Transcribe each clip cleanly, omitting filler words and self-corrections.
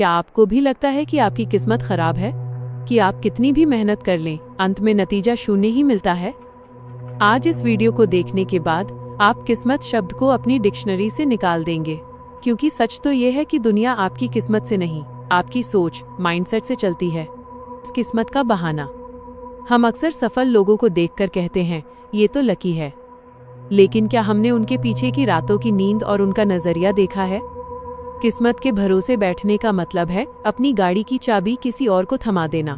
क्या आपको भी लगता है कि आपकी किस्मत खराब है, कि आप कितनी भी मेहनत कर लें अंत में नतीजा शून्य ही मिलता है? आज इस वीडियो को देखने के बाद आप किस्मत शब्द को अपनी डिक्शनरी से निकाल देंगे, क्योंकि सच तो ये है कि दुनिया आपकी किस्मत से नहीं, आपकी सोच, माइंडसेट से चलती है। इस किस्मत का बहाना हम अक्सर सफल लोगों को देखकर कहते हैं, ये तो लकी है। लेकिन क्या हमने उनके पीछे की रातों की नींद और उनका नजरिया देखा है? किस्मत के भरोसे बैठने का मतलब है अपनी गाड़ी की चाबी किसी और को थमा देना।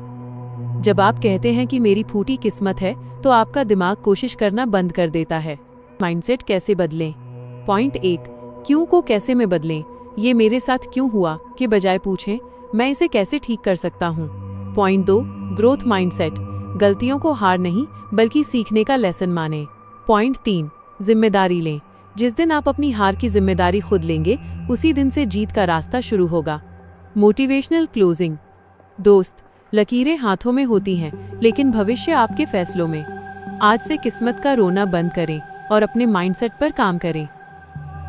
जब आप कहते हैं कि मेरी फूटी किस्मत है, तो आपका दिमाग कोशिश करना बंद कर देता है। माइंडसेट कैसे बदलें? पॉइंट 1, क्यों को कैसे में बदलें। ये मेरे साथ क्यों हुआ के बजाय पूछें, मैं इसे कैसे ठीक कर सकता हूँ। पॉइंट 2, ग्रोथ माइंडसेट, गलतियों को हार नहीं बल्कि सीखने का लेसन माने। पॉइंट 3, जिम्मेदारी लें, जिस दिन आप अपनी हार की जिम्मेदारी खुद लेंगे, उसी दिन से जीत का रास्ता शुरू होगा। मोटिवेशनल क्लोजिंग, दोस्त, लकीरें हाथों में होती हैं, लेकिन भविष्य आपके फैसलों में। आज से किस्मत का रोना बंद करें और अपने माइंडसेट पर काम करें।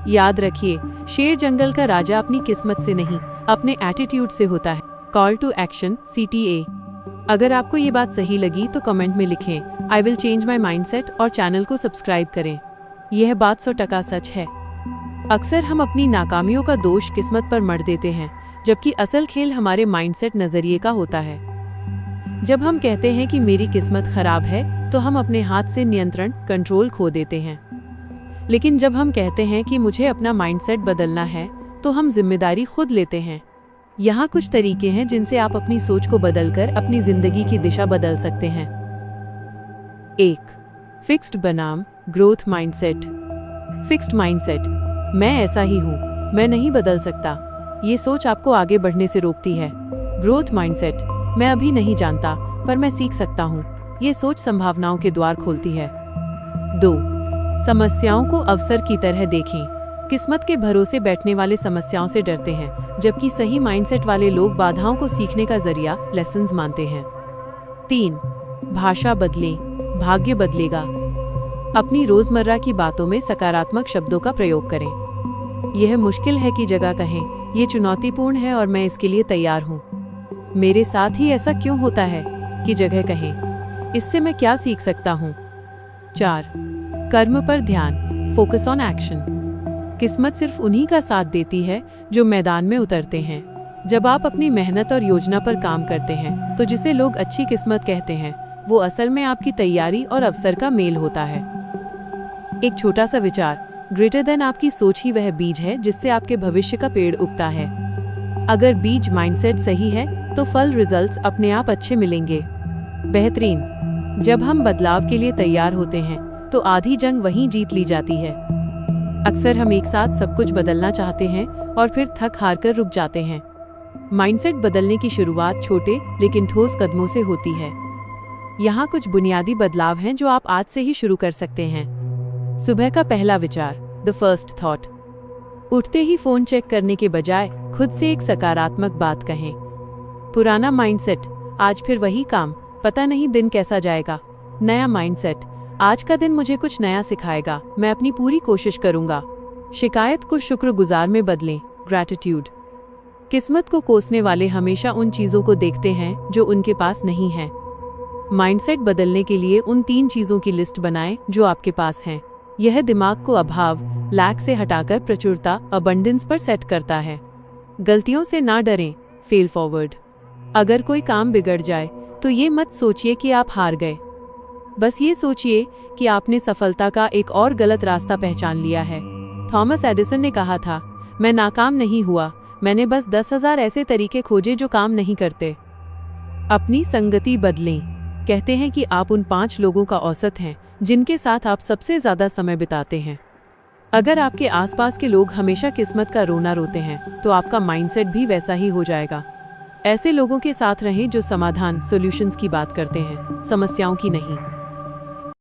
याद रखिए, शेर जंगल का राजा अपनी किस्मत से नहीं, अपने एटीट्यूड से होता है। Call to action, CTA। अगर आपको ये बात सही लगी तो कमेंट में लिखें, I will change my mindset, और चैनल को सब्सक्राइब करें। यह बात 100% सच है। अक्सर हम अपनी नाकामियों का दोष किस्मत पर मढ़ देते हैं, जबकि असल खेल हमारे माइंडसेट नजरिए का होता है। जब हम कहते हैं कि मेरी किस्मत खराब है, तो हम अपने हाथ से नियंत्रण, कंट्रोल खो देते हैं। लेकिन जब हम कहते हैं कि मुझे अपना माइंडसेट बदलना है, तो हम जिम्मेदारी खुद लेते हैं। यहाँ कुछ तरीके हैं जिनसे आप अपनी सोच को बदलकर अपनी जिंदगी की दिशा बदल सकते हैं। 1, फिक्स्ड बनाम ग्रोथ माइंडसेट। फिक्स्ड माइंडसेट, मैं ऐसा ही हूँ, मैं नहीं बदल सकता, ये सोच आपको आगे बढ़ने से रोकती है। ग्रोथ माइंडसेट, मैं अभी नहीं जानता पर मैं सीख सकता हूँ, ये सोच संभावनाओं के द्वार खोलती है। 2, समस्याओं को अवसर की तरह देखें। किस्मत के भरोसे बैठने वाले समस्याओं से डरते हैं, जबकि सही माइंडसेट वाले लोग बाधाओं को सीखने का जरिया, लेसन्स मानते हैं। 3, भाषा बदलें, भाग्य बदलेगा। अपनी रोजमर्रा की बातों में सकारात्मक शब्दों का प्रयोग करें। यह मुश्किल है कि जगह कहें, ये चुनौतीपूर्ण है और मैं इसके लिए तैयार हूँ। मेरे साथ ही ऐसा क्यों होता है कि जगह कहें, इससे मैं क्या सीख सकता हूँ। 4, कर्म पर ध्यान, फोकस ऑन एक्शन। किस्मत सिर्फ उन्हीं का साथ देती है जो मैदान में उतरते हैं। जब आप अपनी मेहनत और योजना पर काम करते हैं, तो जिसे लोग अच्छी किस्मत कहते हैं, वो असल में आपकी तैयारी और अवसर का मेल होता है। एक छोटा सा विचार, ग्रेटर देन आपकी सोच ही वह बीज है जिससे आपके भविष्य का पेड़ उगता है। अगर बीज माइंडसेट सही है, तो फल, रिजल्ट्स अपने आप अच्छे मिलेंगे। बेहतरीन, जब हम बदलाव के लिए तैयार होते हैं, तो आधी जंग वहीं जीत ली जाती है। अक्सर हम एक साथ सब कुछ बदलना चाहते हैं और फिर थक हार कर रुक जाते हैं। माइंडसेट बदलने की शुरुआत छोटे लेकिन ठोस कदमों से होती है। यहाँ कुछ बुनियादी बदलाव हैं जो आप आज से ही शुरू कर सकते हैं। सुबह का पहला विचार, द फर्स्ट थॉट। उठते ही फोन चेक करने के बजाय खुद से एक सकारात्मक बात कहें। पुराना माइंडसेट, आज फिर वही काम, पता नहीं दिन कैसा जाएगा। नया माइंडसेट, आज का दिन मुझे कुछ नया सिखाएगा, मैं अपनी पूरी कोशिश करूंगा। शिकायत को शुक्रगुजार में बदलें, ग्रैटिट्यूड। किस्मत को कोसने वाले हमेशा उन चीजों को देखते हैं जो उनके पास नहीं है। माइंडसेट बदलने के लिए उन 3 चीजों की लिस्ट बनाएं जो आपके पास हैं। यह दिमाग को अभाव, लैक से हटाकर प्रचुरता, अबंडेंस पर सेट करता है। गलतियों से ना डरें, फेल फॉरवर्ड। अगर कोई काम बिगड़ जाए, तो ये मत सोचिए कि आप हार गए। बस ये सोचिए कि आपने सफलता का एक और गलत रास्ता पहचान लिया है। थॉमस एडिसन ने कहा था, मैं नाकाम नहीं हुआ, मैंने बस 10,000 ऐसे तरीके खोजे जो काम नहीं करते। अपनी संगति बदलें। कहते हैं कि आप उन 5 लोगों का औसत हैं जिनके साथ आप सबसे ज्यादा समय बिताते हैं। अगर आपके आसपास के लोग हमेशा किस्मत का रोना रोते हैं, तो आपका माइंडसेट भी वैसा ही हो जाएगा। ऐसे लोगों के साथ रहें जो समाधान, सॉल्यूशंस की बात करते हैं, समस्याओं की नहीं।